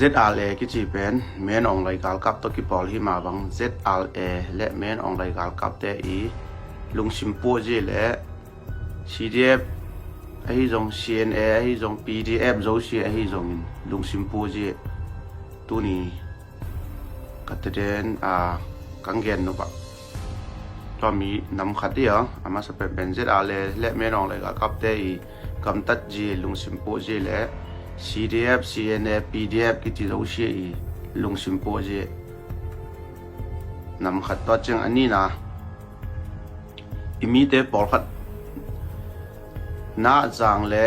ZRA กิจิเป็นแม่นองรายการกับตกิปอลหิมาบัง ZRA และแม่นองรายการกับแต่อีลุงชิมปูจีและ CDF ไอ้จง CNA ไอ้จง PDF โจชีไอ้จงลุงชิมปูจีตัวนี้กัตเดนกังเกนนุบะก็มีนำขัดเดียวอามาสเปเป็น ZRA และแม่นองรายการกับแต่อีกำตัดจีลุงชิมปูจีและCDF, CNA, PDF กิจิโรชีลุงสิมโปเจนำขัดตัวจึงอันนี้นะมีเตปอลขัดน่าจังและ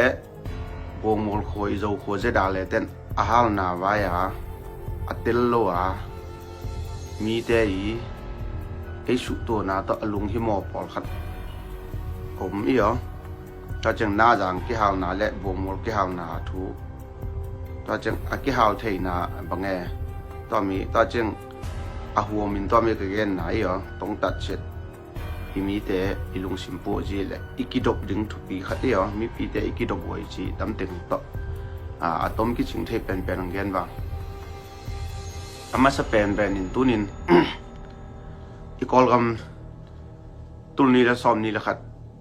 วงมอลโคยโจโคเจดาเลเตนอาหารนาวายาอัตลโลอามีเตอีไอสุตัวนาตัวลุงหิมอปอลขัดผมอีอ๋อตัวจึงน่าจังกิฮาวนาและวงมอลกิฮาวนาทูตัวจึงอากิฮาวเทนาบังเอตัวมีตัวจึงอาหัวมินตัวมีกเกนไหนอ๋อต้องตัดเช็ดมีเตอีลุงสิมโปจีแหละอีกิดบดึงทุกปีขัดเดียวมีปีเตอีกิดบไว้จีดำเต็งต่ออะตอมกิจิงเทเป็นอังเกนบ้างอามาสเปนเป็นนินตุนินอีกอลกำตุลนี้ละซ้อมนี้ละขัด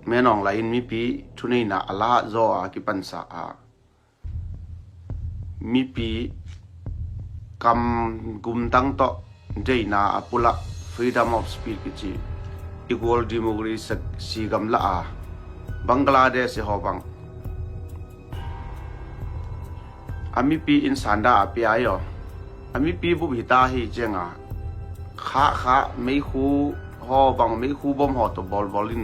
แม่น้องไหลมีปีทุนนี้นะอลาโซอากิปันสามีปีกำกุมตั้งโตเจน่าอปุละ freedom of speech กิจิequal democracy สีกำละบังกลาเทศหอบังอามีปีอินสันดาปีไออ๋ออามีปีบุบิตาฮีเจงข้าไม่คู่หอบังไม่คู่บ่มหอตัวบอลลิน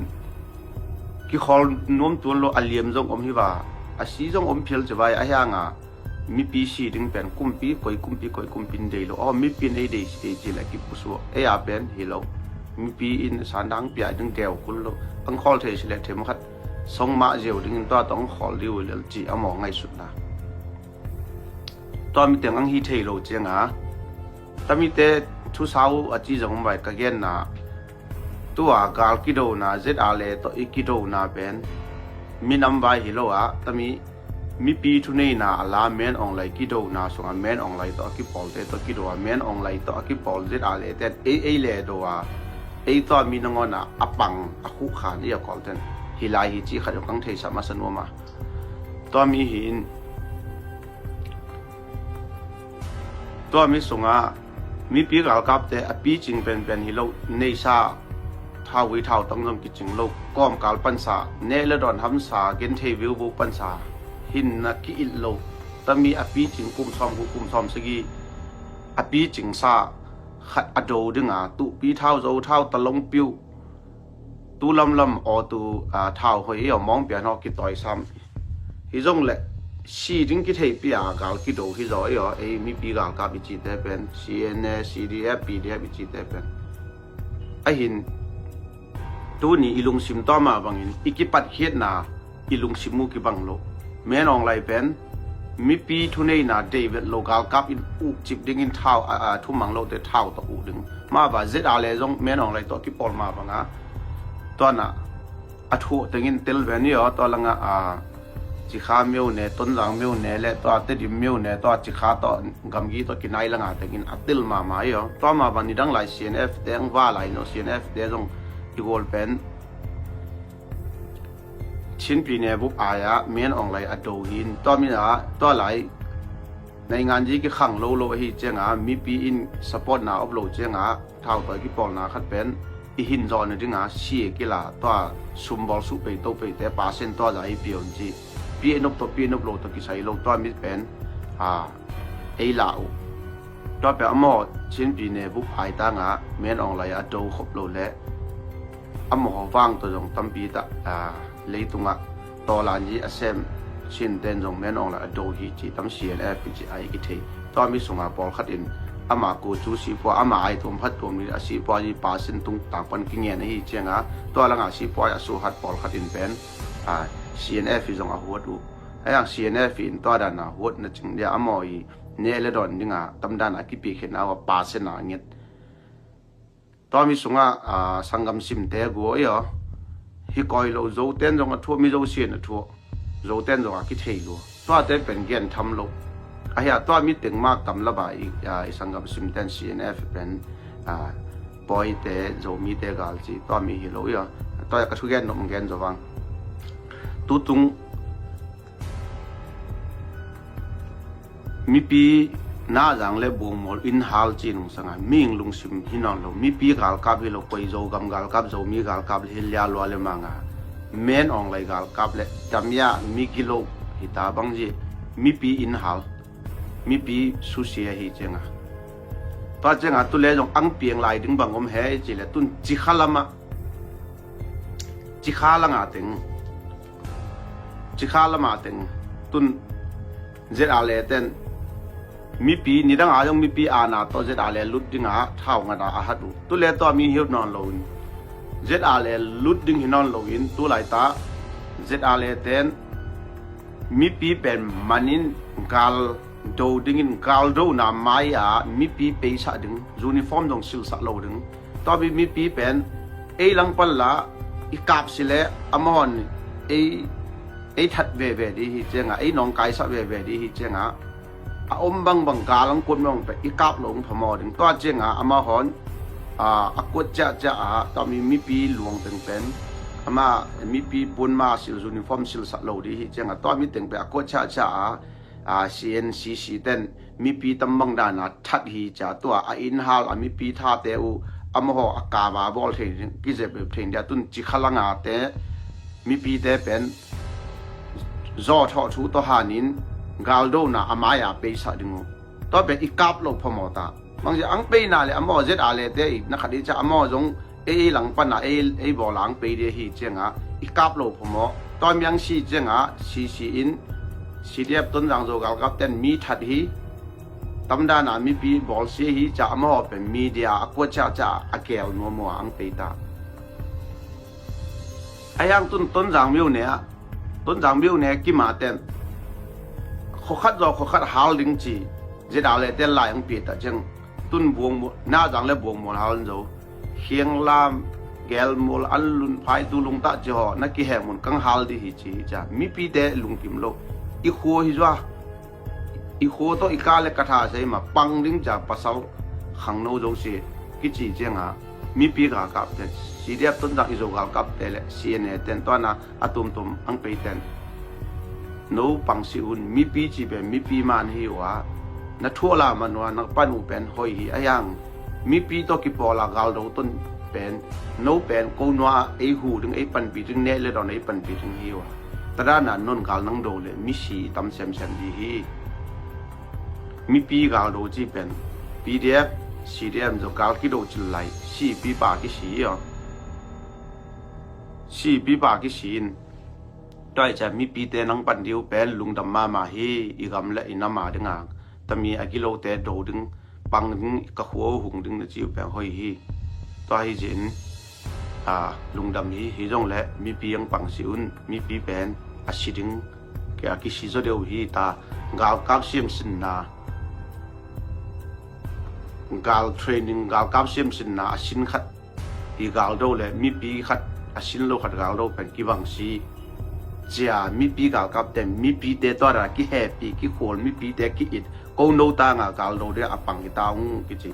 กิขอน้อมตัวโลอเลียมจงอมฮิบาอาศีจงอมเพียลจะไว้อาหยังมีปีสีดึงเป็นกุมปีคอยกุมปีคอยกุมปีเดียวอ๋อมีปีในเดย์จีแหละกิปุสวเออาเป็นฮิโลมีปีอินสันดังปีดึงเดียวคุณโลอังคอลเทสเลเทมขัดสองมาเจียวดึงตัวต้องขอริวเลจีอมองไงสุดนะตัวมีแต่อังฮีเทโลเจียงแต่มีแต่ทุสาวอจีจงไว้กะเกนนะตัวกาลกิโดนะเซตอาเลตัวอีกิโดนะเป็นมีนำไว้ฮิโลแต่มีปีทุนนี้นะลาแมนออนไลน์กิโดนะส่งแมนออนไลน์ตัวกิปอลเตตัวกิโดแมนออนไลน์ตัวกิปอลเซตอาเลแต่เอเลตัวตัวมีนงอนะอปังอคุขานที่กอลเตนฮิลาฮิจิขัดกังเทสามาสนุมาตัวมีหินตัวมีส่งมีปีกาลกับแต่ปีจริงเป็นฮิโลเนซ่าท้าวิท้าตั้งจงกิจริงโลกก้อมกาลปันสาเนลดอนทำสาเกนเทวิวบุปันสาหินนักกิอิลโลแต่มีอปีจริงกุมซ้อมสกีอปีจริงซาขัดอโดดึงตุปีเท้าโจเท้าตะลงปิวตุลำออตุเท้าหอยมองเปียนอกิต่อยซ้ำฮิจงเละสีดึงกิเทปีกาลกิโดฮิจอยมีปีกาลกับอิจิเตเป็น CNA CDF PDF อิจิเตเป็นไอหินตัวนี้อีลุงซิมต่อมาบางหินอีกิปัดเฮ็ดนาอีลุงซิมูกิบังโลแม่นองไลเป็นมีปีทุนนี้นะเดวิดโลกาลกับอินอุจิบดึงอินเท้าทุ่มมังโลเตเท้าต่ออุดึงมาบ่าเซตอาเลจงแม่นองไลต่อกิปอลมาบังตัวน่ะอัฐุดึงอินเตลเวนี่ตัวละงจิขาเมียวเนี่ยต้นรังเมียวเนี่ยและตัวเตดิเมียวเนี่ยตัวจิขาตัวกำกีตัวกินไอละงดึงอินอัติลมาตัวมาบันนี้ดังไล CNF เดงว่าไลโน CNF เดจงอีโวลเป็นชิ้นปีเนี่ยบุกอายเมียนออนไลน์อโดหินตัวมีตัวไหลในงานยี่กี่ขังโลฮีเจ้ามีปีอินสปอร์ตอัพโหลดเจ้าเท่าตัวกี่ปอลคัดเป็นอีหินจอนจึงเชียกี่ละตัวซุ่มบอลสุไปโตไปแต่ปาเซนตัวไหลเปลี่ยนจีปีนบตัวปีนบโหลดตัวกี่ใส่โหลดตัวมีเป็นไอเหล่าตัวเป็นอมอชิ้นปีเนี่ยบุกอายตั้งเมียนออนไลน์อโดครบโหลดและอมอฟังตัวจงตั้มปีตะเลยตรงตัวหลานยี่เซมชินเต้นจงแม่นองละโดฮีจีตั้มเสียนปิจิไอกิเทตัวมีส่งบอลขัดอินอามากูจูสีปัวอามาไอตัวพัดตัวมีสีปัวยี่ปาสินตุงต่างปันกิเงียนฮีเจียงตัวละสีปัวสูหัดบอลขัดอินเป็นCNF จงหัวดูไอ้ยัง CNF อินตัวด้านหัวนั่นจึงเดียอามอยเนเลดอนนี่ตั้มด้านกิปีเห็นว่าปาสินเงียตัวมีส่งสังกัมซิมเตกัวฮิคอยโลโจเต้นจงทั่วมีโจเชียนทั่วโจเต้นจงกิเทโลตัวเต้นเป็นเกียนทำโล ahya to mi teng ma kam la ba isangam simten CNF pen boy te zo mi te gal chi to mi hi lo ya to ya ka su gen no gen zo wang tu tung mi pi na jang le bung mol in hal chi nung sanga ming lung sim hinon lo mi pi gal kap hi lo koi zo gam gal kap zo mi gal kap hi lia lo le manga men ong lai gal kap le tamya mi kilo hita bang ji mi pi in hal mi pi su sia hi chenga to chenga tu le jong ang pieng lai ding bang om he chi le tun chi khalama chi khala nga teng chi khala ma teng tun zet ale ten mi pi ni dang ayong mi pi ana to zet ale lut dinga thau nga da ahadu tu le to mi hiu non lo zet ale lut ding hinon lo in tu lai ta zet ale ten mi pi pen manin gal do ding in gal do na maya mi pi pe sa ding uniform dong sil sa lo ding to mi pi pen e lang pal la i kap sile amon e that ve ve di hi chenga e nong kai sa ve ve di hi chenga a om bang bang ka lang kun mong pe i kap long phamo ding to chenga ama hon akut cha to mi pi luang teng pen ama mi pi pun ma sil uniform sil sa lo di hi chenga to mi teng pe akut cha CNCC ten mi pi tam bang da na that hi cha to a in hal a mi pi tha te u amaho akaba bol the ki je pe thing da tun chi khalanga te mi pi te pen zo tho thu to hanin galdo na amaya pe sa dingo to be ikap lo phomota mang je ang pe na le amo zet ale te na khadi cha amo jong lang pa na bo lang pe de hi chenga ikap lo phomo to myang si chenga si in CDF ton jang zo gal kap ten mi that hi tamda na mi pi bol si hi cha amo pe media akwa cha akel no mo ang pe ta ayang ton jang miu ne ton jang miu ne ki ma ten kho khat hal ding chi je da le ten la yang pi ta chang tun buông na jang le buông mo hal zo hieng lam gel mol an lun phai tu lung ta je ho na ki he mun kang hal di hi chi cha mi pi de lung kim lo i kho hi zwa i kho to i ka le ka tha sei ma pang ding ja pasal khang no zo si ki chi chenga mi pi ga kap te CDF ton jang i zo ga kap te le CNA ten to na atum ang pe ten no pang si un mi pi chi be mi pi man hi wa na thola manwa na panu pen hoi hi ayang mi pi to ki pola gal do ton pen no pen ko noa e hu ding e pan pi ding ne le don e pan pi ding hi wa tada na non gal nang do le mi si tam sem di hi mi pi gal do chi pen PDF CDM zo gal ki do chi lai si pi pa ki si yo si pi pa ki sin doi cha mi pi te nang pan diu pen lung dam ma hi i gam le inama dinga tami akilo te do ding pang ding ka khuo hung ding na chiu pen hoi hi to hi jin lung dam hi jong le mi pi yang pang si un mi pi pen asiding ke aki si zo deu hi ta gal kap sim sin na gal training gal kap sim sin na asin khat i gal do le mi pi khat asin lo khat gal do pen ki bang si ja mi pi gal kap te mi pi te to ra ki happy ki khol mi pi te ki it ko no ta nga gal do de apang ki taung ki chi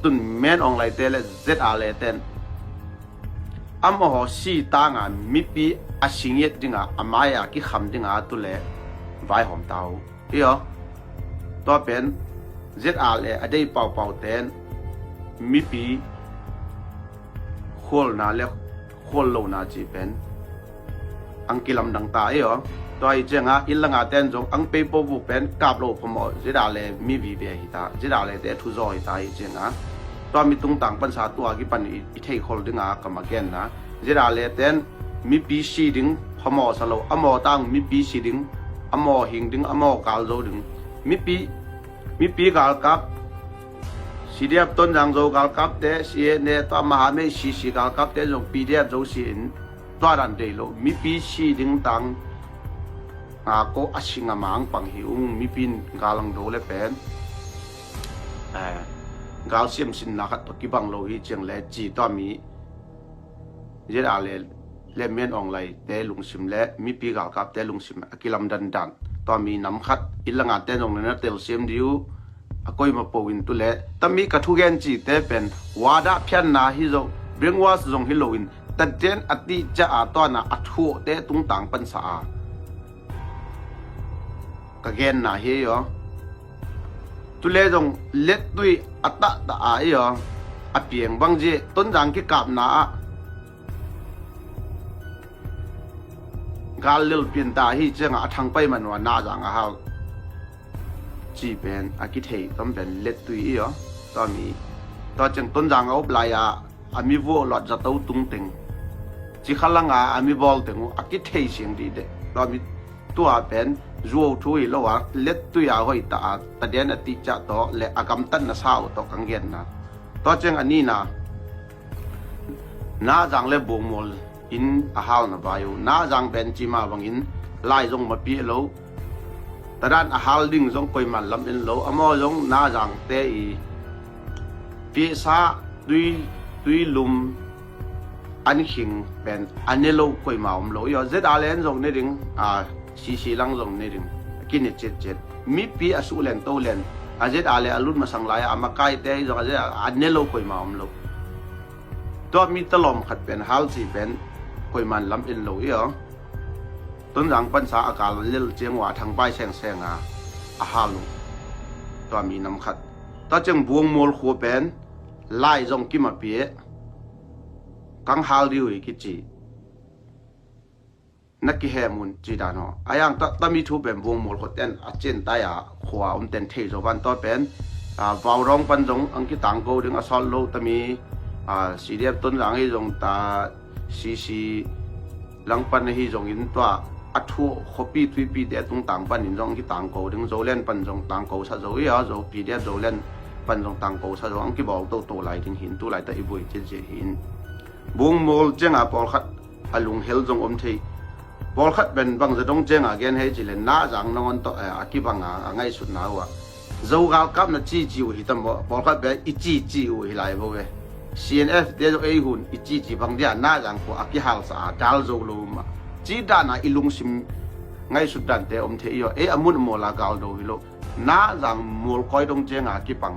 tun men ong lai te le zet a le ten amo ho si ta nga mi pi asinget dinga amaya ki kham dinga tu le vai hom tau yo to pen zet a le adei pau ten mi pi khol na le khol lo na chi pen ang kilam dang ta yo to ai chenga ilanga ten jong ang pe po bu pen kap lo phomo jida le mi bi be hi ta jida le te thu zo hi ta hi chenga to mi tung tang pan sa tu agi pan i thei khol dinga kam again na jida le ten mi pi si ding phomo sa lo amo tang mi pi si ding amo hing ding amo kal zo ding mi pi gal kap CDF ton jang zo gal kap te CNA to ma me si gal kap te jong PDF zo sin to ran de lo mi pi si ding tang ko asinga mang pang hi mi pin galang do le pen gal sim sin na khat to ki bang lo hi cheng le chi to mi je da le men ong lai te lung sim le mi pi gal kap te lung sim akilam dan ตอมีนำคัดอิลงาเตนงนะเตลเซียมดิวอกอยมาปวินตุเลตมีกะทุเกนจีเตเป็นวาดาเพียนนาฮิโซเบงวาสจงฮิโลวินตัดเจนอติจะอาตอนะอัทุเตตุงตังปันสากะเกนนาเฮยอตุเลจงเล็ดตุยอัตตะตะอายออเปียงบังเจต้นจังกิกาบนากาลลิลเปียนตาฮิเจงอาทังไปมันว่านาจังอาฮาจีเป็นอากิเทต้องเป็นเล็ดตุยอ๋อตอนนี้ตอนจังต้นจังเอาปลายอามีวัวหลอดจะเต้าตุงติงจีขลังอามีบอลติงอากิเทเสียงดีเด็ตอนนี้ตัวเป็นรัวทุยแล้วว่าเล็ดตุยอาหอยตาแต่เดี๋ยวนั้นติจะต่อและอากำตันน่ะสาวต่อกังเงินนะตอนจังอันนี้นะนาจังเลยบ่งมอลอินอาหารนะบายูนาจังเป็นจิมาบังอินไล่จงมาปีโลแต่ด้านอาหารดิ่งจงคอยมันลำอินโลอมอจงนาจังเตอีปีศาดุยลุมอันขิงเป็นอันนี้โลคอยมาโลยอเจดอาเลนจงนี่ดิ่งซีลังจงนี่ดิ่งกินเจ็ดมีปีอสุเลนโตเลนอาเจดอาเลอลุนมาสังไลอามาไกเตจงอาเจดอันนี้โลคอยมาโลตัวมีตลอมขัดเป็นฮัลซีเป็นคอยมันลำอินโลยอต้นหลังปัญษาอากาศเลี้ยเจียงว่าทางใบแสงอาหาลุตัวมีน้ำขัดตัวจึงบวงมอลขัวเป็นไล่จงกิมาเปียกังฮาลดิวกิจีนักกิเฮมุนจีดานออายังตมีทูเป็นบวงมอลขัดเต้นอาเจนตายขวาเต้นเทจวันตัวเป็นวาวร้องปันจงอังกิตังโกดึงอสอลโลตมีสีเดียบต้นหลังให้จงตาซีหลังปันให้จงอินตัวอัฐัวขบีทุยปีเดียตรงต่างปันอินจงที่ต่างโกดึงโจเล่นปันจงต่างโกซะโจยาโจปีเดียโจเล่นปันจงต่างโกซะโจอังกิบอกโตไหลถึงหินตัวไหลแต่อีบุยเจหินบุงโมลเจงปอลขัดอลุงเฮลจงทีปอลขัดเป็นบางจะต้องเจงเกนให้จิเลนน้าจังนอนต่ออากิบังง่ายสุดน่าวะโจกาลกับน่ะจีวหิตัมปอลขัดเป็นอีจีวหิไลบ่เวCNF เดี๋ยวไอ้หุ่นอีจีบางเดียน่าจังกว่าอากิฮัลสะดาลโจลูมาจีดานะอิลุงซิมไงสุดดันเตอมเทียอมุนโมลากาลโดฮิโลน่าจังมูลคอยตรงเจงกิปัง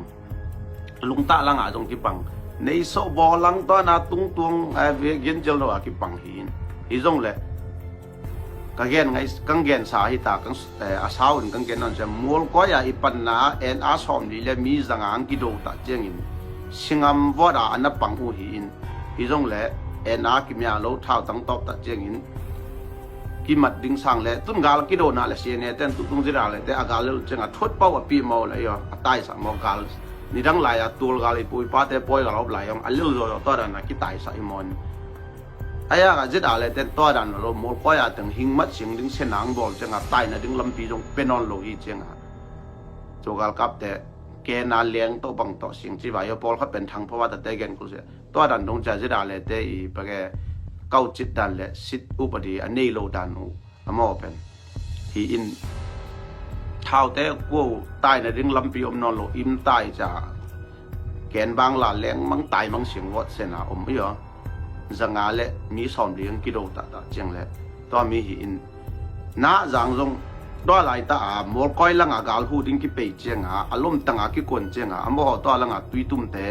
ลุงตาลังตรงกิปังในโซบอลังตอนาตุงตวงเวกินเจลโลกิปังหินฮิจงเลยกังเกนไงกังเกนสาหิตากังอาสาวกังเกนนั่นจะมูลคอยอีปันนาอาสอมดีเลมีจังอังกิโดตาเจงินสิงามวอดอันนับปังหูหินฮิจงเลยอากิมยาโลท้าวตั้งตอกตาเจงินกิมัดดิ้งสังเลยตุนกาลกิโดนาเลเซียเนี่ยแต่ตุงจิราเลยแต่อากาศจังทดเป้าปีเมาเลยอ่ะตายสามกาลนี่ดังหลายตัวกาลปุยป้าแต่ปอยกาลอบหลายอันเลี้ยวตัวดันนะกิตายสายมอนไอ้ยังจิราเลยแต่ตัวดันเราหมดก้อยถึงหิงมัดเสียงดิ้งเส้นหางบอลจังตายนะดิ้งลำปีจงเป็นนอนโลหิตจังโจกาลกับแต่แกนาเลี้ยงตัวบังต่อเสียงที่ว่าอย่าบอลเขาเป็นทางเพราะว่าแต่เกนกูเสียตัวดันตรงใจจิราเลยแต่อีปะแกเก้าจิตดันเลยสิทธิอุปดีอันนี้โลดันหูอมอเป็นฮีอินเท้าแต่กูตายในเรื่องลำปีอมนอนโลอิมตายจากแกนบางหลานแรงมังตายมังเสียงวัดเสนาไม่เหรอจังอาเละมีสอนเลี้ยงกิโลตาเจียงเละตัวมีฮีอินน้าจังจงตัวไหลตาหมดก้อยลังอากาศหูดิ้งกิเปย์เจียงอารมณ์ตั้งอากิกวนเจียงอมอตัวลังอาตุยตุ้มเตะ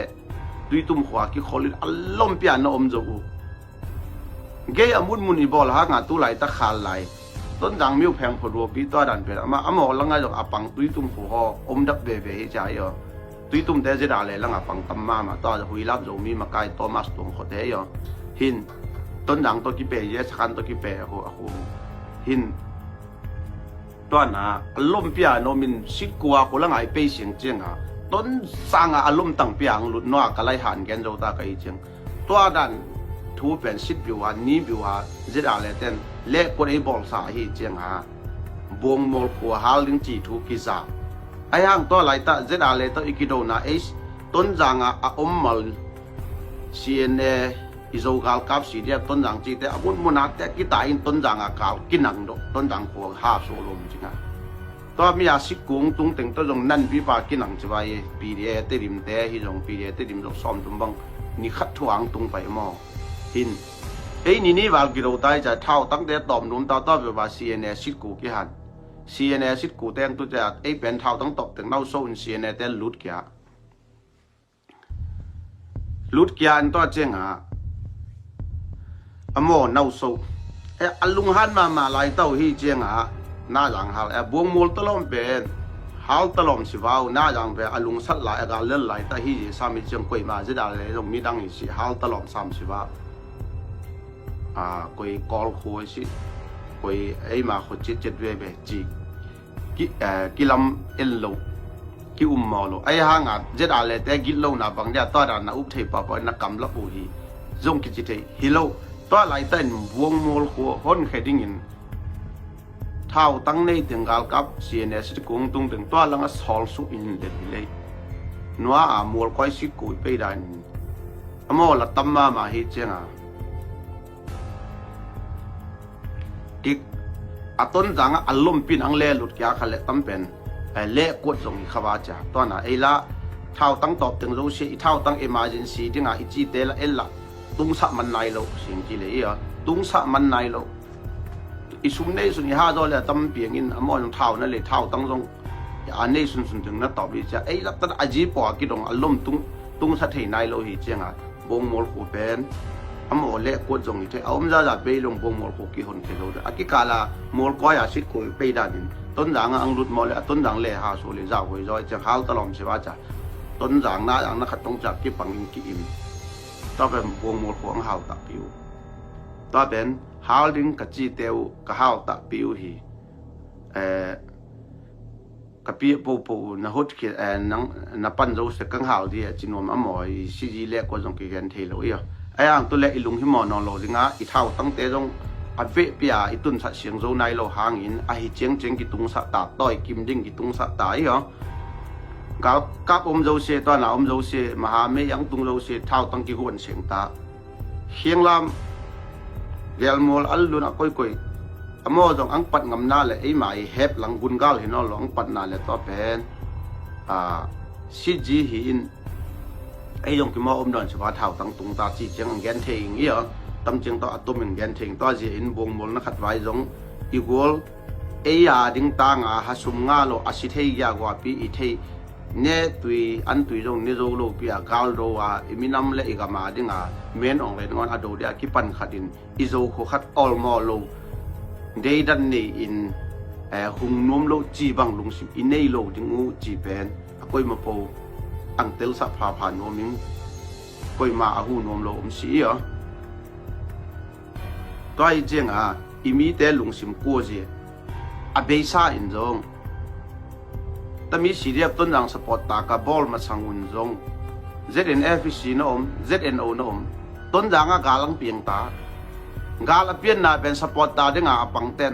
ตุยตุ้มขวากิขลิอารมณ์เปียนอมจูเกยมุนอีบอลหางาตุไหลตะขาลไหลต้นดังมิวแพงผลวัวปีตัวดันเป็นมาหมอลังไงจงอาปังตุยตุ้มหัวอมดับเบเบให้ใจอ่ะตุยตุ้มเตจะได้เลยลังอาปังตั้มมาต่อจะหุยรับจงมีมาไกลโทมัสตรงขดเดียวหินต้นดังตัวกิเปย์เยสคันตัวกิเปย์โอ้โหหินตัวน่ะอารมณ์เปียโนมินสิกัวคนละไงเปย์เสียงเจียงอ่ะต้นสร้างอารมณ์ตั้งเปียงหลุดนัวกะไลหันแกนโจตาไกเจียงตัวดันทูเป็นสิบบิวานี้บิวาจิตอะไรเต้นเล็กคนไอ้บอลสาฮีเจียงหาบวงมอลขัวฮาลิงจีทูกิซาไอ้ห่างตัวไหลตาจิตอะไรตัวอีกิโดนาเอสต้นจางอาอมมัลซีเอ็นเออิโซกาลกับสีเดียต้นจางจีแต่อามุนนัดแต่กิตาอินต้นจางกาลกินังโดต้นจางขัวฮาโซลมจริงอ่ะตัวมีอาศิกุงตุงเต็งตัวจงนั่นวิบากกินังจะไปปีเดียเตริมเตะฮิจงปีเดียเตริมจงซ้อมตุงบังนี่ขัดทวงตุงไปมอหินนี่วาลกิโลได้จะเท่าตั้งแต่ตอมนุ่มต่อไปว่า CNS สิกูกิหัน CNA สิกูแตงตุจะไอ้เป็นเท่าต้องตบถึงเน่าโซ่ CNA แต่ลุดเกียอันตัวเจงอโมเน่าโซ่อลุงหันมาลายเต้าฮีเจียงหน้าหลังหาบวงมูลตลอมเป็นหาตลอมสิว้าวหน้าหลังเป็นอลุงสัตหลายการเล่นหลายแต่ฮีสามีเจียงกวยมาจะได้เลยตรงมีดังอีสิหาตลอมสามสิว้ากวยกอลคุยสิกวยไอ้มาคนจิตเวเบจีกิลำเอลโลกิอุมมอลโลไอ้ห่างจะได้เลยแต่กิโลน่ะบางเดียตัวนั้นอุบเทปปอยนักกำลับอุฮีจงกิจิเทฮิโลตัวไหลเต้นวงมูลหัวหนเคดิ้งินเท่าตั้งในถึงกาลกับ CNS กุ้งตุงถึงตัวลังสอลสุอินเดลิเลยนัวมูลก้อยสิกุยไปได้อโมละตั้มมาฮิเจงกิกต้นจังอารมณ์ปินอังเล่หลุดยาขัดเล็ตั้มเป็นเล่กวดส่งขวาจ่าตัวน่ะไอ้ละเท่าตั้งตอบถึงรู้สิเท่าตั้ง emergency ที่งาอิจิเตละเอละตุงสะมันนายโลสิ่งที่เลยตุงสะมันนายโลอิสุนเนสุนยาโดเลยตั้มเปียงินอมอนเท่านั่นเลยเท่าตั้งตรงอันนี้สุนถึงนั่นตอบดิจ้ะไอ้ละตั้งอาจีปอกิดงอารมณ์ตุงสะเทนายโลหิเจียงบงมอลคูเป็นอมอเล่กวดส่งนี่เทเอาไม่จะไปลงบงมอลคูกี่คนเทโลเดอากิกาลามอลก้อยอาศิกุยไปได้ดินต้นจังอังรุดมอลเลยต้นจังเล่หาสุริจ้าหวยจอยจะหาตลอดเสียว่าจ้ะต้นจังน่าอย่างนักขัดต้องจับกี่ปังอินกี่อิมตัวเป็นวงมูลของหาวตักปิวตัวเป็นหาวลิงกับจีเตียวกับหาวตักปิวฮีกับปีปูนะฮุดเขียนับปันรู้สึกกังหาวดีจินวมอมอยซีจีเล็กกว่าจงกี่กันเทโลไอ้อังตัวเล็กอีลุงที่มอนอนโลดิงอีเท่าตั้งแต่จงอัดเวปียอีตุนสัตเสียงโจในโลหางอินไอ้เจียงกี่ตุงสัตตาต่อยกิมดิ้งกี่ตุงสัตตายกับโจเสตอนน่ะโจเสมหาเมยังตุงโจเสเท่าตั้งกี่คนเสียงตาเฮียงลำเรียลมอลอัลลุนก้อยอโมจงอังปัดงำนาเลยไอ้หมายเฮบหลังบุญกาลเห็นเอาหลังปัดนาเลยตัวเป็นซีจีหินไอ้ยงกิมอดอนสภาเท่าตั้งตุงตาจีเจียงแกนเทิงตั้มเจียงตัวอัตมิงแกนเทิงตัวจีอินบงมลนักขัดไว้จงอีกวอลไอ้ยาดิ้งตางฮัสุมงาโลอาศิเทียกว่าปีอีเทเนตุยอันตุยจงเนโจโลปีกาลโรอิมินัมเลอีกามาดิ้งเมนองเลยงอนอโดเดียกิปันขัดินอิโจโคขัดออลมอโลเดดันนี่อินหุงนวมโลจีบังลุงสิอินเนโลดิ้งจีเป็นก้อยมาโปอังเตลสัพพาผ่านนวมิงก้อยมาอาหูนวมโลสีตัวไอ้เจ้งอิมีแต่ลุงสิมกัวเจอเบซ่าอินจงแต่มีสีเรียบต้นรังสปอร์ตตากาบอลมาสังอุนจง ZNFC น้อม ZNO น้อมต้นรังกาลังเปียงตากาลเปียนน่ะเป็นสปอร์ตตาดึงปังเต้น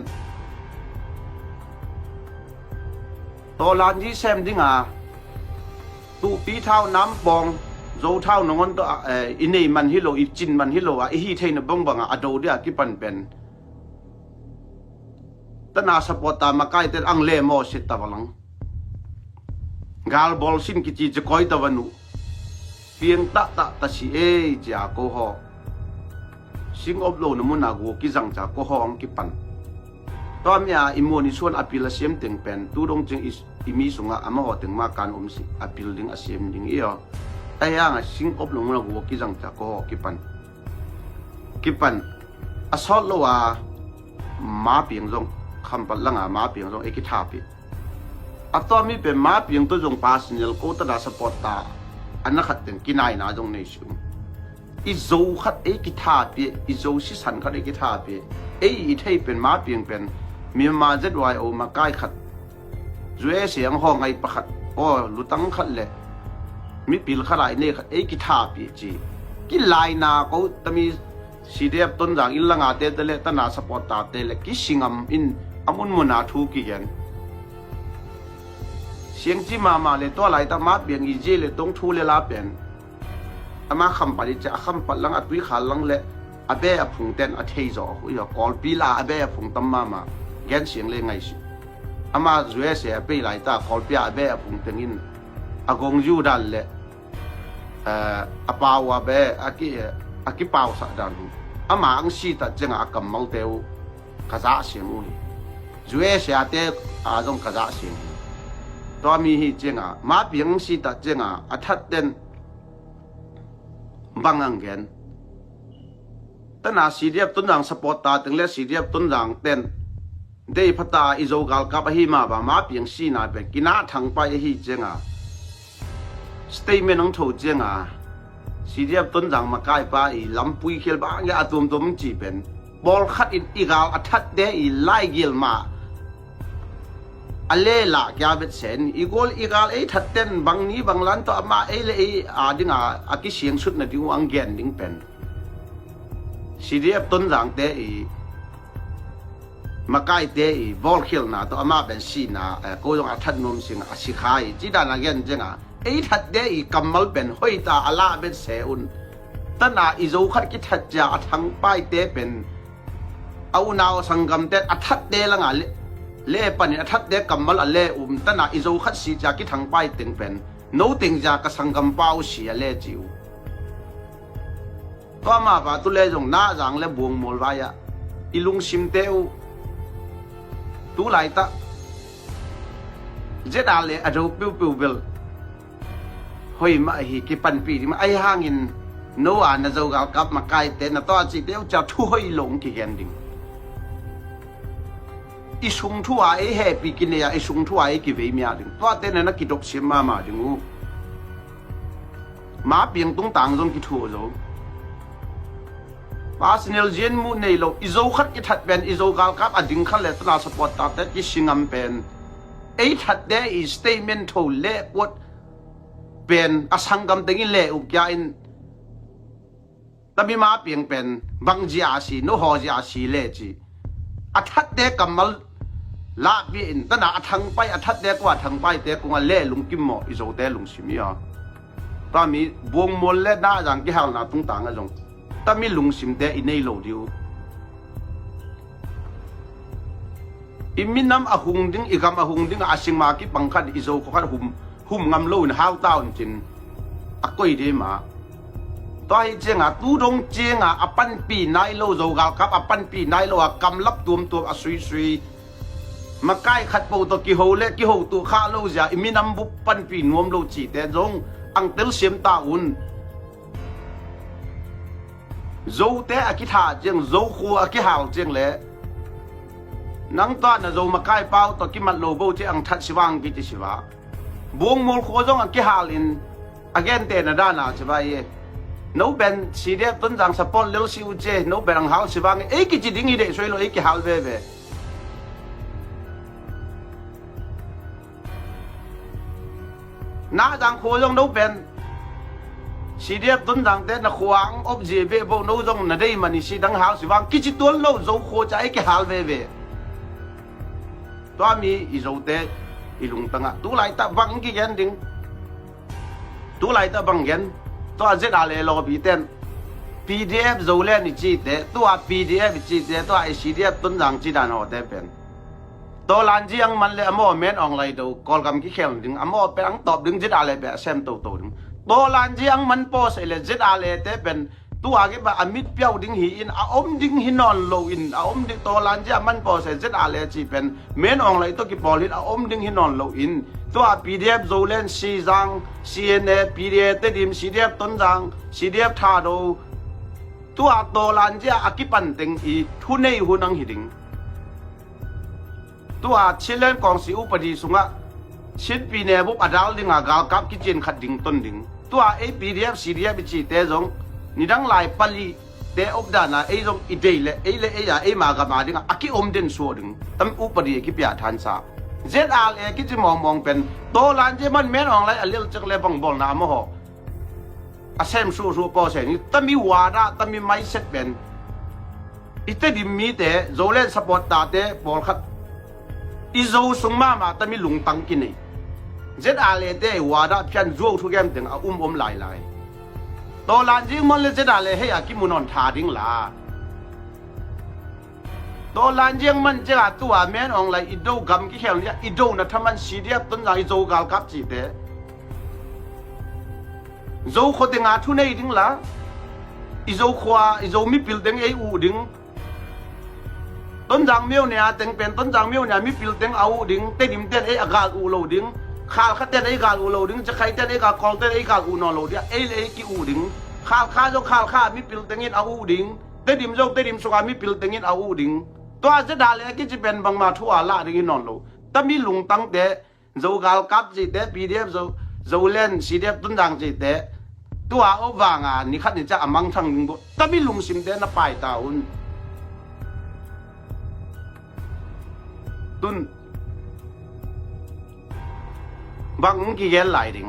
ตัวลานยี่เซมดึงตูปีเท่าน้ำบองโจเท่านงอนตัวอินเนมันฮิโลอิจินมันฮิโลไอฮีเทนบังบังอโดเดียกิปันเป็นตนาสปอร์ตมาใกล้แต่อังเลโมสิตตะวังกาลบอลสินกิจิจะคอยตะวันุเพียงตะสิจากโกฮอสิงอบโลนมุนากูกิจังจากโกฮอมกิปันตอนนี้อิมวนิชวนอภิลเซียมถึงเป็นตูดงจึงอิมีสุงอามาหอถึงมาการสิอภิลดึงอาเซียมดึงไอ้ยังสิงอบลงมากูกิจังจากโกฮอกิปันอสอดโลว่ามาเปียงจงคำปัลลังมาเปียงจงเอกิทาปีตัวมีเป็นมาเปียงตัวจงพาสเนลโคตรดาสปอร์ตาอันนั้นขัดเป็นกินายนาจงในชุมอิโซขัดเอกิทาปีอิโซสิสันขัดเอกิทาปีไอ้ที่เป็นมาเปียงเป็นมีมาเจ็ดวัยโอมาใกล้ขัดจุเอเสียงห้องไอ้ประขัดโอ้ลุตังขัดเลยมีปีลขลายเนี่ยขัดไอ้กิทาปีจีกิลายนาเขาแต่มีสีเดียบต้นจากอิลลังอาเตเตเลตนาสปอร์ตาเตเลกิสิงามอินอามุนมุนาทูกิยันเสียงจีมาเลยตัวไหลตามาเปียงอีเจเลยต้องทูเลลาเป็นอามาคำปฏิจจคำปัดลังอัดวิขาลังเลยอาเบะผงเต้นอาเทยจ่อคุยกอลปีลาอาเบะผงตั้มมาแกนเสียงเลยไงสิอามาจุเอเสียไปไหลตากอลปีอาเบะผงเต้นอินอากงยูดันเลยอาปาวอาเบะอากิปาวสักดันอามาอังชีตัดจังอากำมัลเตวกระซ่าเสียงอุ้ย juwe sia te azong kaza sing to mi hi chenga ma piang si ta chenga athat den bangang gen tana CDF tunjang support ta tengle CDF tunjang ten dei phata izogal ka pa hi ma ba ma piang si na be kina thang pa hi chenga statement nang tho chenga CDF tunjang ma kai pa I lampui khel ba ya atum tum chi pen bol khat in igal athat de I lai gil ma ale la kya bet sen igol igal ei thatten bang ni banglan to ama ei le ei adinga aki siang sut na diu ang gen ding pen CDF tunjang te I makai te I bol khil na to ama ben si na ko yong athat nom sing asikhai chi da na gen jenga ei that de I kamal ben hoita ala bet se un tana izo khat ki that ja athang pai te pen au naw sangam te athat de la nga le pani athat de kamal ale tana izo khat si ja ki thang pai teng pen no teng ja ka sangam pau si ale jiu to ma ba tu le jong na jang le buang mol wa ya ilung sim teu tu lai ta je da le ado piu piu bel hoi ma hi ki pan pi ma ai hangin no an na zo gal kap ma kai te na to chi teu cha thu hoi long ki gen ding isung thua ai happy ki ne ya isung thua ai ki ve mya ding to te na ki dok sim ma ding u ma piang tung tang jong ki thu zo personal gen mu nei lo izo khat ki that ben izo gal kap ading khal le tra support ta te ki singam pen ei that de is statement tho le pot pen asangam tengin le ukya in tabi ma piang pen bang ji a si no ho ji a si le ji athat de kamal la bi in tana athang pai athat de kwa thang pai te ku le lung kim mo izo te lung simia ta mi buang mol le na jang ki hal na tung tang a jong ta mi lung sim te inei lo diu iminam ahung ding igam ahung ding asing ma ki pangkhat izo ko khat hum ngam lo in how town chin akoi de ma toi chenga tu dong chenga apan pi nai lo zo gal kap apan pi nai lo kam lap tum tu asui sui makai khat po to ki ho le ki ho tu kha lo ja iminam bu pan pi nuam lo chi te jong ang tel sim ta un zo te akitha jeng zo khu akihal jeng le nang ta na zo makai pau to ki mat lo bo che ang that siwang ki ti siwa buong mol kho jong ang ki halin again te na dana chiba ye no ben CDF tunjang support lel si uje no ben ang hal siwang e ki ji ding ide soi lo e ki hal ve ve na jang kho jong no ben CDF tunjang te na khuang ob je ve bo no jong na dei mani si dang hal siwang ki ji tol lo zo kho cha e ki hal ve ve to mi izo te ilung tanga tu lai ta bang ki gen ding tu lai ta bang gen to a zet ale lo bi ten PDF zo le ni chi te to a PDF chi te to a CDF tun jang chi dan ho te pen to lan ji ang man le amo men ong lai do kol kam ki khel ding amo pe ang top ding zet ale be sem to ding to lan ji ang man po se le zet ale te pen tu age ba amit piao ding hi in a om ding hi non lo in a om ding to lan ja man po se zet ale chi pen men ong lai to ki polin a om ding hi non lo in to a PDF zo len si jang CNA PDF te dim CDF ton jang CDF tha do tu a to lan ja akipan teng I thu nei hu nang hi ding tu a chilen kong si upadi sunga chin pi ne bu adal ding a gal kap ki chen khat ding ton ding tu a PDF CDF chi te jong ni dang lai pali te obdana e jong idei le e ya e ma ga ma ding aki om den so ding tam upadi ki pya than sa ZR ki ji mong pen to lan je man men ong lai alil chak le bang bol na mo ho asem su po se ni tami wada tami mai set ben ite di mi te zolen support ta te bol khat izo sungma ma tami lung tang ki nei ZR te wada pyan zo thu gam teng a lai lai to lan jing mon le ZR he ya ki munon tha ding la to lan jing man ja tu a men ong lai ido gam ki khel ya ido na thaman CDF tun ja izo gal kap chi te zo kho te nga thu nei ding la izo khwa izo mi pil deng e u ding ต้นจางเมียวเนี่ยแต่งเป็นต้นจางเมียวเนี่ยมีปิลเต็งเอาดิงเตดิมเต้นไอ้อากาศอูโลดิงข้าวเต้นไอ้อากาศอูโลดิงจะใครเต้นไอ้กากองเต้นไอ้กาอูนอโลเดียไอ้เลยกี่อูดิงข้าวจงข้ามีปิลเต็งเอาอูดิงเตดิมจงเตดิมสุกามีปิลเต็งเอาอูดิงตัวจะด่าเลยกี่จะเป็นบางมาทั่วละดิงนอนโลแต่มีลุงตั้งแต่โจกาลกับจีเตปีเดียบโจเล่นสีเดียบต้นจางจีเตตัวเอาวางนี่ขัดนี่จะอมังทั้งนึงบ่แต่มีลุงซิมเตนะไปตาอุนตุนบางกี่เกลไหลดิง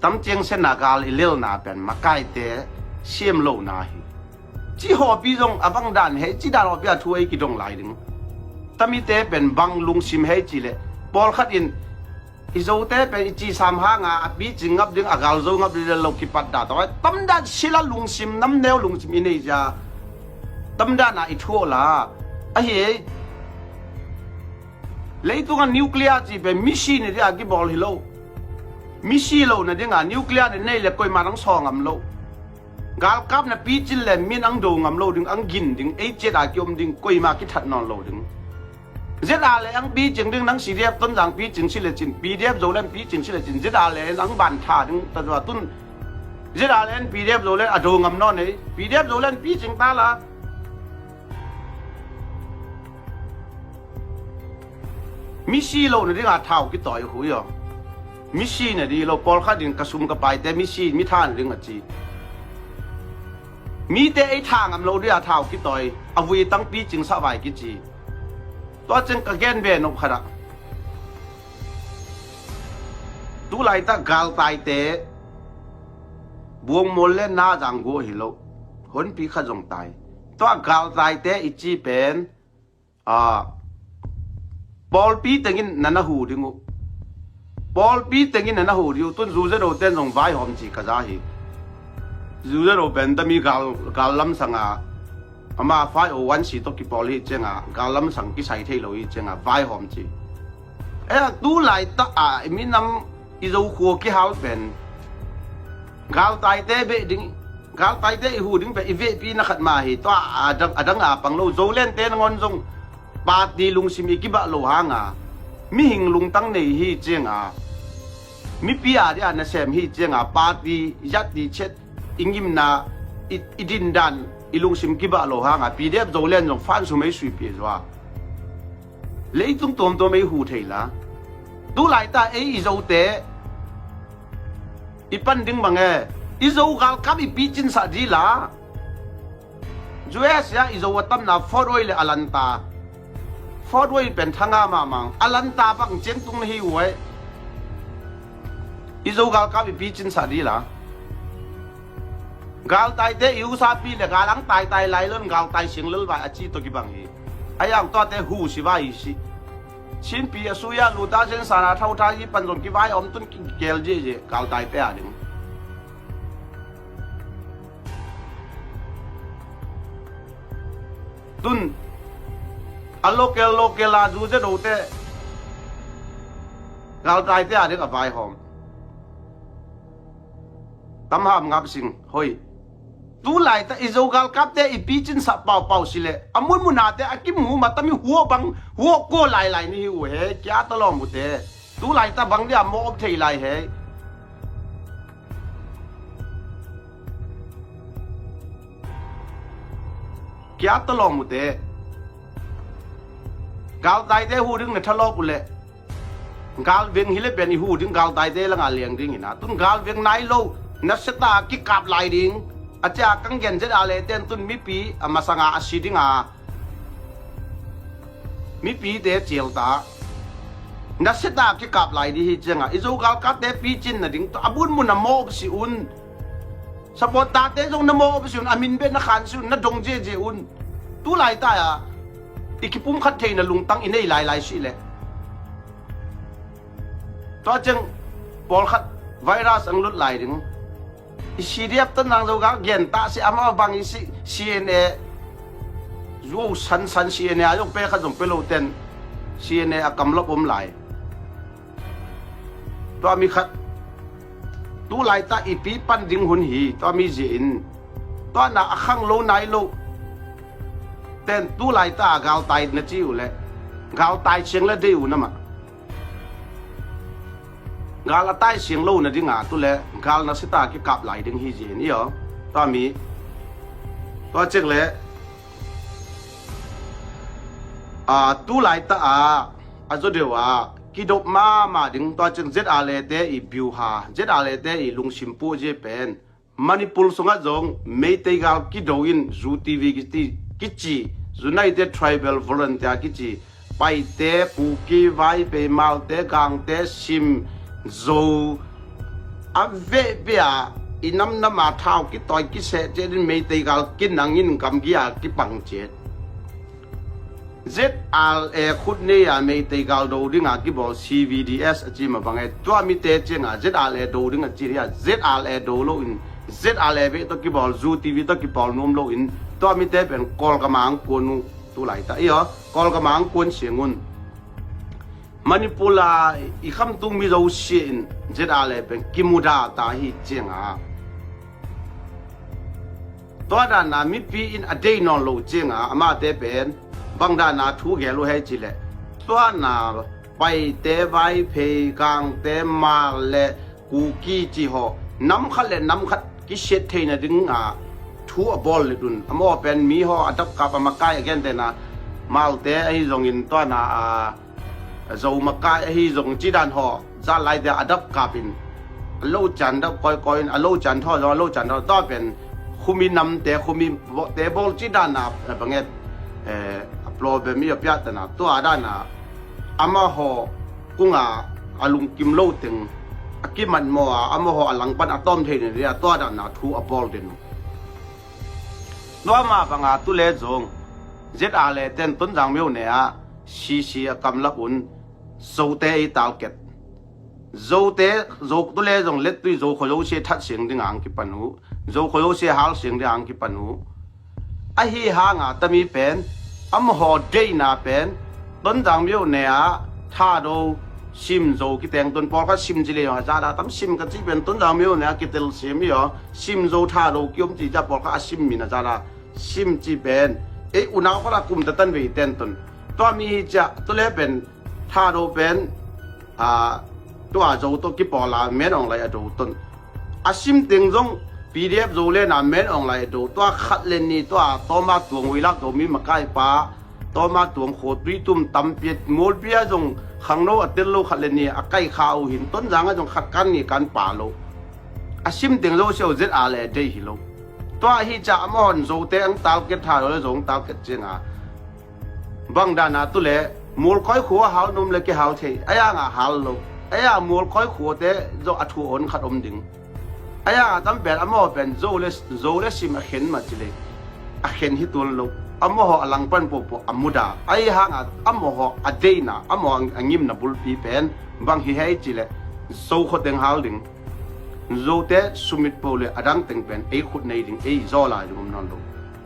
ตำเจียงเสนากาลเลี้ยวนาเป็นมาไกเตะเชี่ยมโลนาฮีจีหอบปีจงบังดันเฮจีดารอบยาถวยกี่จงไหลดิงตำมีเตะเป็นบังลุงซิมเฮจีเล่บอลขัดอินอิโซเตะเป็นจีสามหางปีจิงับดิงอากาลโจงับดิโลกิปัดดาตัวตำดันศิลาลุงซิมน้ำแนวลุงซิมอินเดียตำดันอิทัวละเฮ้ยเลยตัวนิวเคลียร์จีเป็นมิชชีนเดียกี่บอลฮิโลมิชชีโลนะดิงนิวเคลียร์เนี่ยเลยก็มาทั้งสองอัมโลกาลกับนะปีจินเลยมีนังโดงอัมโลดิงอังกินดิงเอเจดากิอมดิงก็มาคิดทัดนอนโลดิงเจดาเลยอังปีจิงดิงนังสีเดียบต้นจางปีจิงสิเลจินปีเดียบโจเล่นปีจิงสิเลจินเจดาเลยอังบันทาดิงตัดว่าต้นเจดาเลยปีเดียบโจเล่นอโดงอัมนอนเนี่ยปีเดียบโจเล่นปีจิงตาละมิชีโลเนี่ยที่งาเท้ากี่ต่อยหุยอ่ะมิชีเนี่ยดีเราปอลข้าดิงกระซุมกระไปแต่มิชีมิท่านเรื่องอะจีมีแต่ไอ้ทางอันเราเนี่ยเท้ากี่ต่อยอวีตั้งปีจึงสบายกี่จีตัวจึงกระแกนเบนอขนาดตุไลตะกาลตายเตะบวงมลเล่นหน้าจังกัวหิโลคนปีข้าจงตายตัวกาลตายเตะอีจีเป็นบอลปีแต่งินนั่นหูดิงูบอลปีแต่งินนั่นหูดิวต้นรูเซโรเต้นส่งไว้หอมจีกระจายรูเซโรเป็นแต่มีกาลล้ำสังอามาไฟโอวันสีตกิบอลฮีเจงกาลล้ำสังกิใส่เทโลฮีเจงไว้หอมจีดูไหลตามีน้ำอิโจขัวกี่ฮาลเป็นกาลไตเต้เบดิงกาลไตเต้หูดิงเป็นอีเวปีนักขัดมาฮีตัวดังปังโลโจเล่นเต้นงอนจงปาดีลุงสิมีกิบะโลหางมีหิงลุงตั้งในฮีเจียงมีปีอาเดียนเซมฮีเจียงปาดียัดดีเช็ดอิงยิมนาอิดินดันอิลุงสิมกิบะโลหางปีเดียบโจเล่นจงฟันสุไม่สุยเปียจ้าเลยตรงตัวไม่หูเทละดูหลายตาอิโจเตอิปันดิ้งบังอิโจกาลกับอิปีจินสัดีละจูเอสยาอิโจวัตมนาฟอร์โอยเลอลันตาฟอร์ดไว้เป็นทางมามังอลันตาฟังเจงตุงหิวไว้อิโจกาลกับปีจินสาดีละกาลตายเตอิวซาปีเลกาลังตายไหลล้นกาลตายเสียงเลื่อนไปอาชีตกิบังฮีไอ้ยังตัวเตหูสิว่าอีสิชินปีสุยาลูตาเจนสานาเท่าทายีปันจงกิวายอมตุนเกลเจกาลตายเตอะดึงตุนอัลโลเกลาจูเจโดเตกาลตายเตอะดึงกับไฟหอมตำหามงับสิงเฮ้ยดูไหลแต่อิโจกาลกับเตอีปีจินสับเป่าสิเลอมุนมุนาเตอกิมหูมาตมีหัวบังหัวโก้ไหลนี่หัวเฮแกตลอดหมดเตดูไหลแต่บังเดียมอบเทไหลเฮแกตลอดหมดเตกาลตายเตหูดึงเนี่ยทะเลาะกุเลกาลเวียงฮิเลเป็นหูดึงกาลตายเตละงานเลี้ยงดึงหินะตุนกาลเวียงไหนโลนัสตากิกาบไหลดึงอาจารย์กังเงินจะอะไรเต้นตุนมีปีมาสังอาชีดิงมีปีเตเจียวตานัสตากิกาบไหลดีฮิจังอิโจกาลกัดเตปีจินนะดึงตัวอบุญมุนนโมบสิอุนสปอตตาเตจงนโมบสิอุนอามินเบนนักขันสิอุนนัดงเจอุนตู้ไหลตาอีกปุ่มขัดเทนลุงตั้งอินได้หลายสิเลยตัวจึงบอลขัดไวรัสอังลุดไหลดึงสีเดียบต้นนางเราก็เย็นตาสิอามาบังอีสิCNAยูสันCNAยกเป้ขจมเปโลเต็นCNAกำลับไหลตัวมีขัดตัวไหลตาอีปีปันดิ่งหุ่นหีตัวมีจีนตัวน่ะข้างโลไหนโล tên tu lại ta gạo tay nó chịu lệ gạo tay xiềng là đều nè mà gạo là tay xiềng lâu nè đi ngã tu lệ gạo nó sẽ ta cái cặp lại đừng hi gì nhỉ hả ta mi ta chắc lệ tu lại ta cho điều cái độc mà đừng ta chắc giết lệ thế i biểu hà giết lệ thế i lung sim pu je pen Manipur sunga jong meitei gal ki doin zu tv ki chi United Tribal Volunteer ki chi pai te pu ki vai pe mal te gang te sim zo ave bia inam na ma thau ki toy ki se je din meitei gal kin nangin kam gi ki pang che ZLA khut ne ya meitei gal do dinga ki bol CVDS achi ma bangai twa mi te chenga ZLA do dinga chi ya ZLA do lo in ZLA ve to ki bol zu TV to ki bol nom lo in to mi te pen kol ka mang konu tu lai ta yo kol ka mang kon siengun Manipula I kham tung mi zo shin ZLA pen kimuda ta hi chenga to da na mi pi in a day non lo chenga ama te pen bang da na thu ge lo hai chi le to na pai te vai phe kang te ma le ku ki chi ho nam khat le nam khat ki shet the na ding thu a ball le dun amo pen mi ho adap ka pa makai again te na mal te ai zong in to na zo makai ai zong chi dan ho za lai de adap ka pin lo chan da koi a lo chan tho lo chan to pen khumi nam te khumi te bol chi dan na bange problem mi pya ta na to ada na ama ho kunga alung kim lo teng akiman mo amo ho alang pan atom the ni ya to da na thu apol den no ma banga tu le jong ZLA ten tun jang meu ne CC kam la un zo te I target zo te zo tu le jong let tu zo kho lo se that sing ding ang ki panu zo kho lo se hal sing ding ang ki panu a hi ha nga tami pen am ho day na pen tun jang meu ne tha do sim zo ki teng ton por ka sim ji le ha za da tam sim ka ji ben ton jang meu ne ki tel sim yo sim zo tha do kyom ji ja por ka sim mi na za da sim ji ben e una ko la kum ta tan ve ten ton to mi ja to le ben tha do ben to a zo to ki por la men ong lai a do ton a sim teng jong PDF zo le na men ong lai do to khat le ni to ma tuang wi lak do mi ma kai pa to ma tuang kho tri tum tam piet mol pia jong khang no atel lo khat le ni a kai kha u hin ton jang a jong khat kan ni kan pa lo a sim teng lo se ZLA dei hi lo to hi cha mon zo te ang tal ke tha lo jong tal ke chenga bang da na tu le mol khoi kho haw num le ke haw the aya nga hal lo aya mol khoi kho te zo athu on khat om ding aya tam ber amo pen zo le sim a khen ma chile a khen hi tul lo amo ho alang pan po amuda ai ha nga amo ho adeina amo angim na bul pi pen bang hi hai chile zo kho teng hal ding zo te sumit po le adang teng pen ei khut nei ding ei zo la dum non lo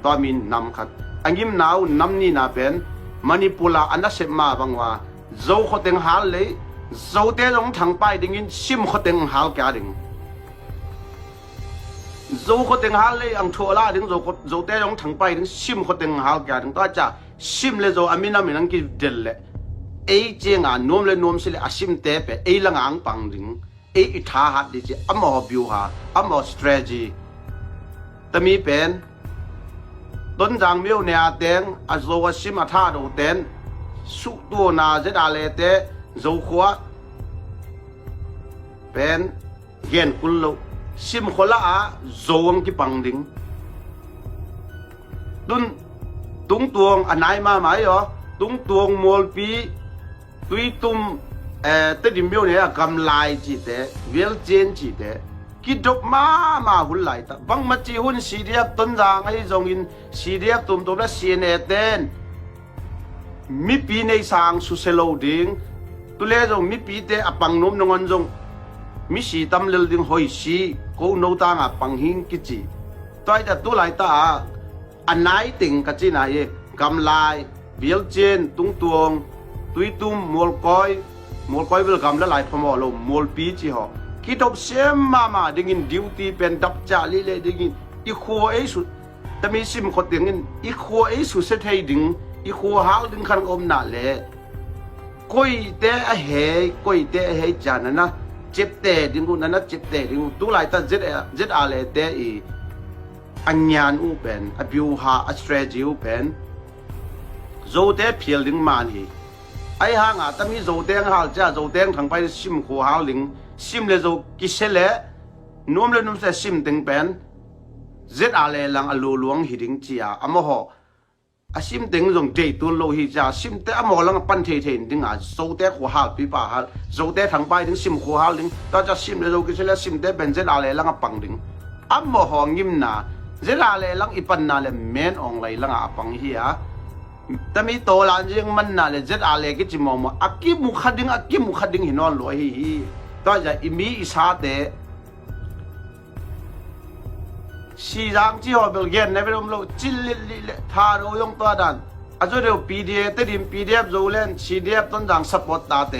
to min nam khat angim naw nam ni na pen Manipula anase ma bangwa zo kho teng hal le zo te long thang pai ding in sim kho teng hal ka ding zo kho teng hal le ang thola ding zo te long thang pai ding sim kho teng hal ka ding to cha sim le zo amina minang ki del le ei chenga nom le nom sile asim te pe ei lang ang pang ding ei itha hat di che amo view ha amo strategy tami pen ton jang meu ne ateng azo asim atha do ten su to na ZLA te zo khwa pen gen kullo sim khola zoang ki pangding dun tung tuang anai ma mai yo tung tuang mol pi tui tum te dim meu ne kam lai chi te wel chen chi te ki dok ma hul lai ta bang ma chi hun CDF ton jang ai zong in CDF tum to la CNA ten mi pi nei sang su selo ding tu le jong mi pi te apang nom nongon jong mi si tam lel ding hoi si ko no ta nga pang hing ki chi toi ta tu lai ta anai ting ka chi na ye kam lai biel chen tung tuang tui tum mol koi vel kam la lai phomo lo mol pi chi ho ki top sem ma ding in duty pen dap cha li le ding in I kho ai su ตะมีซิมขดเตียงงินอีคัวไอ้สุเสไทยดึงอีคัวหาวดึงคันอมนาแลก้อยแต่เฮก้อยแต่เฮจานะนะเจ็บแต่ดึงกูนั่นนะเจ็บแต่ดึงตุลายตาเจ็ดอะไรแต่อีอัญญานอูเป็นอบิวหาอัสเตรจิอูเป็นโจแต่เพียลดึงมานีไอ้ห่างตะมีโจแต่หาจ้าโจแต่ทางไปซิมคัวหาวดึงซิมเลโจกิเสเลนุ่มเลยนุ่มแต่ซิมตึงเป็นเจ็ดอะไรลังอลูหลวงหิดิงจีอาอมโหอาซิมตึงจงเดตุโลหิจ้าซิมแต่อมโหลังปันเทเทนดึงโจแต่ขัวหาวปีป่าหาโจแต่ทางไปดึงซิมขัวหาวดึงตอนจะซิมเลโจกิเสเลซิมแต่เป็นเจ็ดอะไรลังปังดึงอมโหงิมนาเจ็ดอะไรลังอีปันนาเลเมนองไลลังปังเฮียแต่มีโตหลานจึงมันนาเลเจ็ดอะไรกิจิมอมอักกิมุขดึงหินอนลอยฮีตอนจะอิมีอิสาเตสีจางที่หอบเบลเกนในเวลาเราจิลลิเลทาโรยงตัวดันอาจจะเดี๋ยวพีดีเอแต่ดิมพีดีเอฟโจเลนซีดีเอฟต้นจางสปอร์ตตาเต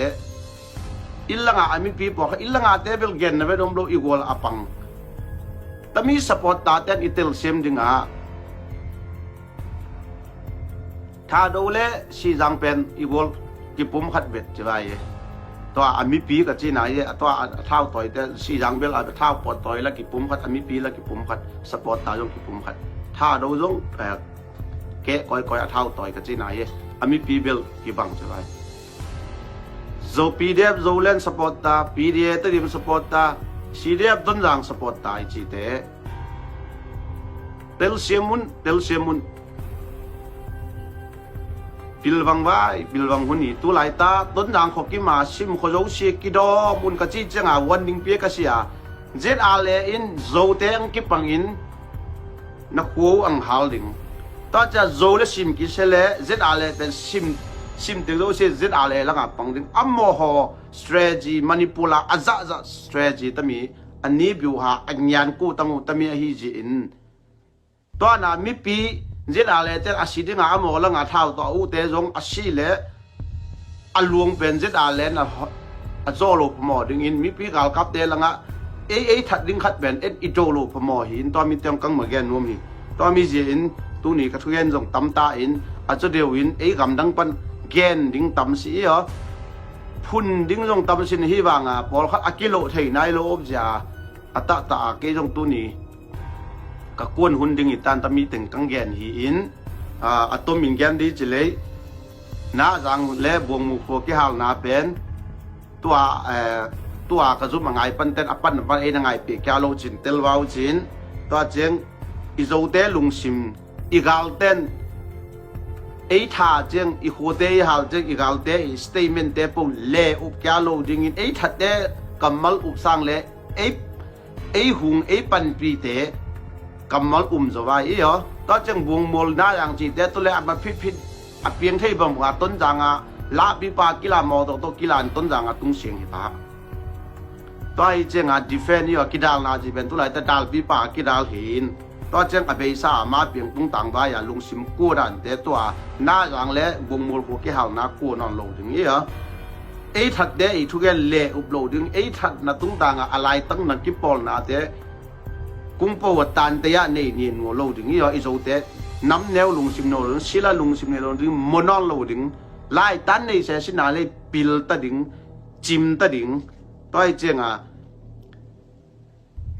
อิลลังอามีปีบอกอิลลังอาเตเบลเกนในเวลาเราอีกวอลอปังแต่มีสปอร์ตตาเตอิเตลเซมดึงอาทาโดเลสีจางเป็นอีกวอลกิปุ่มขัดเบ็ดจะไรตัวอามีปีกับจีนายตัวเท้าต่อยแต่สีจางเบลอาเท้าปอดต่อยแล้วกิปุ่มขัดอามีปีแล้วกิปุ่มขัดสปอร์ตตายงกิปุ่มขัดถ้าเราต้องแกะก้อยเท้าต่อยกับจีนายอามีปีเบลกิบังจะไรโจปีเดียบโจเลนสปอร์ตตาปีเดียตัวดิมสปอร์ตตาสีเดียบต้นจางสปอร์ตตาจีเตเตลเซียมุนปิลวังไว้ปิลวังหุ่นนี่ตัวไหลตาต้นจางขกิมาชิมขโจเชียกิดอมุนกะจีจังวันนิ่งเปียกะเสียเจ็ดอาเลอินโจเตงกิปังอินนักหัวอังหาลิงตาจะโจเลชิมกิเชเลเจ็ดอาเลเป็นชิมติโดเชเจ็ดอาเลลังปังลิงอัมโมโห strategy มานิปูลาอาซา strategy ตมีอันนี้บิวหาอัญญานกูตมีฮิจิอินตัวน่ะมีปีเจ็ดอะไรเจ็ดอาชีพงาหมอละงาเท้าต่ออุเตจงอาชีเลอลวงเป็นเจ็ดอะไรนะโจโลพมอดึงอินมีปีกาลกับเตละงะเอถัดดึงขัดเป็นอิโจโลพมอหินตัวมีเตียงกังมาแกนนวมหิตัวมีเจอินตัวนี้กระทุเรียนจงตำตาอินอาจจะเดียวอินกำดังปันแกนดึงตำสีเหรอพุ่นดึงจงตำสินฮิบางปอลขัดอากิโลเทนายโลอบจ่าอัตตาเกจงตัวนี้กกวนหุ่นดึงอีตันตมีถึงกังแกนหินอัตมินแกนดีจิเลยน้าจังเล่บวงมุขกิฮาลนาเป็นตัวกระจุมงายปันเต็นอปันปันเองงายปีกาโลจินเตลวาวจินตัวเจงอิโจเตลุงซิมอีกาลเต็นท่าเจงอีโคเตยฮาลเจงอีกาลเตสเตย์เมนเตปุ่มเล่อุบกาโลดึงอินทัดเตกัมมัลอุบสังเล่หุงปันปีเตกัมมัลจะว่าอีเหรอตอนจังบวงมลน่าอย่างจีแต่ตัวเล็กมาพิษเพียงที่บ่มว่าต้นจางลาบิปากีฬามอตัวกีฬาต้นจางตุ้งเสียงหิปะตัวไอ้เจ้าดิเฟนนี่ว่ากีฬานาจีเป็นตัวไหนแต่ดาลบิปากีฬาหินตัวเจ้าอเบซ่ามาเพียงตุ้งต่างใบลุงซิมกู้ดันแต่ตัวน่าอย่างเละบวงมลพวกที่หานากู้นอนลงถึงนี้เหรอทัดเดย์ทุกอย่างเละอุบโหลดึงทัดน่ะตุ้งต่างอะไรตั้งนั่นกิปอลนาเตกุ้งปวดตันเตียนี่นี่งัวโลดึงนี่อิโจเตน้ำแนวลุงซิมโนลศิลาลุงซิมโนลดึงมอนอลโลดึงไล่ตันในเซสินาเลยปิลตะดึงจิมตะดึงตัวไอ้เจ้า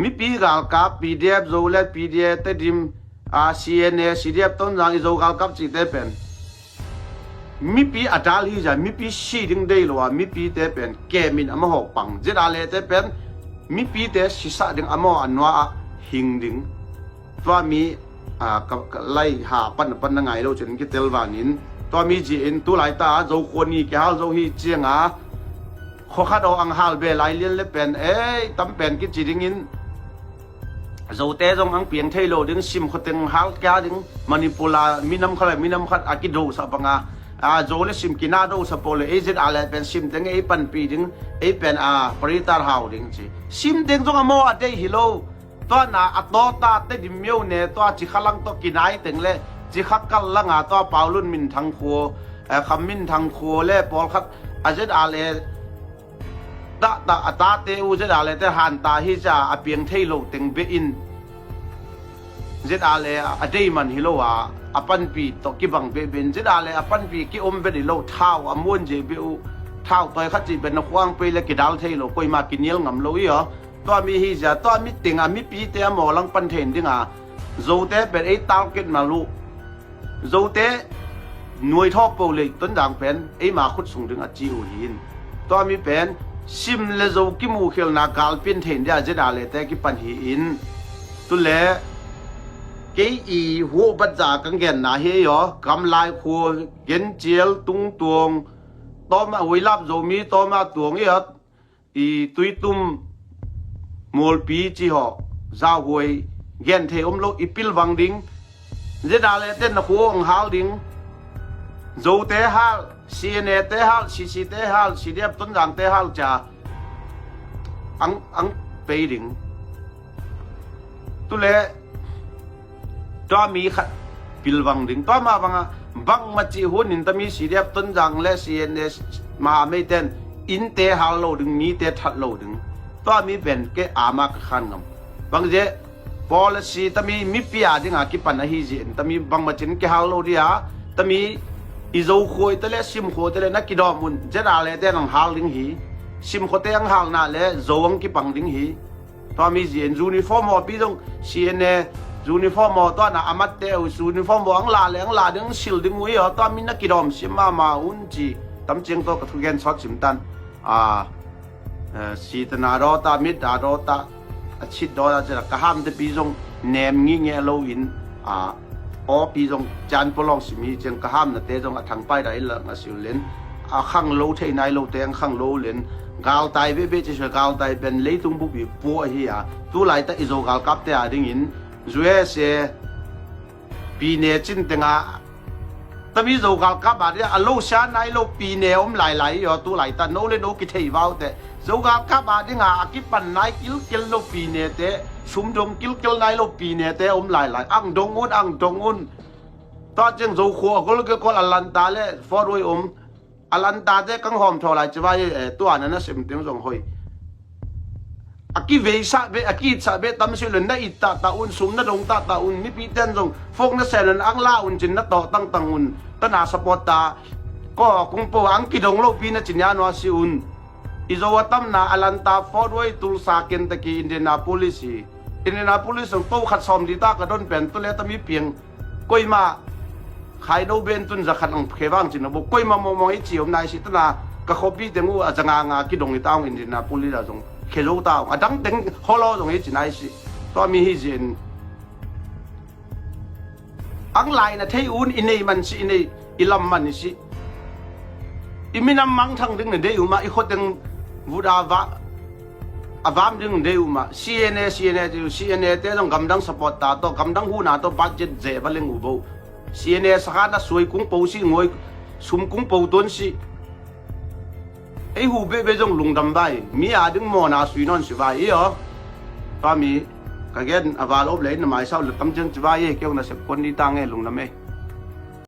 มีปีกาลกับปีเดียบโจเลปีเดียตะดึงCNA ซีเดียบต้นจางอิโจกาลกับจีเตเป็นมีปีอัตราลีจ้ะมีปีชีดึงได้หรอมีปีเตเป็นเกมินอมหกปังเจดาเลเตเป็นมีปีเตศิษะดึงอมอันว่าหิงดึงตัวมีไล่หาปันยังไงเราจนกิเตลวานินตัวมีจีนตัวไหลตาโจคนนี้แกฮาโจฮีเจียงข้อขัดเอาอังฮาลเบลไลเลียนเล็บเป็นตั้มเป็นกิจีดึงอินโจเตจงอังเปียงเทโลดึงซิมขดึงฮาลแกดึงมานิปูลามีน้ำขัดอากิโดสับปังโจเลซิมกินาโดสับโปเลเจดอะไรเป็นซิมดึงปันปีดึงเป็นปริตาฮาวดึงจีซิมดึงจงอโมอเดฮิโลตัวน่ะอัตโตตาเตดิมิวเนี่ยตัวจิขลังตัวกินไอถึงเลยจิขักกันละงาตัวเปาลุ่นมินทางครัวคำมินทางครัวเล่ปอลคัดอาจจะอะไรตาเตอูจะอะไรแต่หันตาฮิจ่าเปียงเทโลถึงเบอิน ZRL a day man hilowa apan pi to ki bang be ben ZRL apan pi ki om be lo thau amun je be u thau toy khat ji ben khwang pe le ki dal thei lo koi ma ki niel ngam lo yo to mi hi ja to mi tinga mi pi te mo lang pan then dinga zo te ben ei tal ket ma lu zo teหน่วยทอโปเลยต้นด่างเป็นไอ้มาขุดสูงถึงอาจีอูหินตัวมีเป็นซิมเลโซกิมูเขลนากาลเป็นเทนเดียจะด่าเลยแต่กิปันหินตุเล่เกอีหัวปัจจากังเกนนาเฮียกำลายคัวเกนเจียลตุงตวงต่อมาวิลับโจมีต่อมาตวงอีตุยตุมมอลปีจีหอกซาหวยเกนเทอมโลอีปิลวังดิงจะด่าเลยเต้นนักหัวองฮาลดิงdù tế hal CNA tế hal CC tế hal CDF tuần giang tế hal cha ang pay ding tu le to mi khat pilwang ding to ma bang ma chi hun in tami CDF tuần giang le CNA ma me ten in tế hal lo ding mi tế that lo ding to mi ben ke ama ka khan ngam bang je policy tami mi pia ding a ki pan hi ji tami bang ma chin ke hal lo dia tami izo khoi tele sim kho tele na kidom mun jera le te nang hal ding hi sim kho te ang hal na le zowang ki pang ding hi to mi jin uniform mo pi dong CNA uniform mo to na amat te uniform mo ang la ding sil ding wi to mi na kidom sim ma un ji tam cheng to ka thu gen shot sim tan si ta na ro ta mit da ro ta chit do ta jera ka ham te pi jong nem ngi nge lo inอปีจงจานปลองสิมีเจงกะห้ามนะเตจงทางไปได้ละงาสิเลนข้างโลเทนายโลเตงข้างโลเลนกาลไตเบจะช่วยกาลไตเป็นเลยตุงบุบีปัวเฮียตู้ไหลแต่อิโซกาลกับเตอดิ่งอินจุเอเซปีเนจินเตงตมีโซกาลกับอะไรโลชานายโลปีเนอมไหลอยู่ตู้ไหลแต่โนเลโนกิเทยวาวแต่โซกาลกับอะไรงากิปันนายกิลโลปีเนเตชุมดงกิลนายโลปีเนเตอมหลายอังดงอุนตอนเจงโซขัวก็อลันตาเลฟอร์ด้วยอลันตาเตกังหอมทอลายจะว่าตัวนั้นนะเสมเต็มส่งหอยอากิเวซาเบอากิซาเบตามสิเลนได้อิตาอุนซุมนะดงตาอุนมีปีเตนส่งฟงนะเซนอังลาอุนจินนะต่อตั้งอุนตนาสปอร์ตาก็คงปวอังกิดงโลปีนะจินยานวาซิอุนอิโซวัตัมนาอลันตาฟอร์ด้วยตุลซาเกนตะกีอินเดนาโพลิสส่งโตขัดซอมดีตากระดนเป็นตัวเลตมีเพียงก้อยมาขายโนเบนตุนจะขัดอังเควังจินบุก้อยมามองอีจีอมนายสิตนากะคบีเตงูอาจงางากิดงอีตาวอินเดนาโพลิสส่งเคโลตาวดังเต็งฮอลส่งอีจีนายสิตัวมีฮิจินอังไลนะเทอุนอินเนมันสิอินเนอิลัมมันสิอิมินัมมังทั้งดึงเดอุมาอีโคดึงวูดาวะavam ding deuma CNA te dong gamdang support ta to gamdang hu na to budget je baleng ubo CNA sakana sui kung po si ngoi sum kung po ton si ei hu be jong lungdam bai mi a ding mo na sui non si bai yo pa mi ka gen aval ob le na mai sau le tam jeng chi bai ye kyong na se kon ni ta nge lungnam e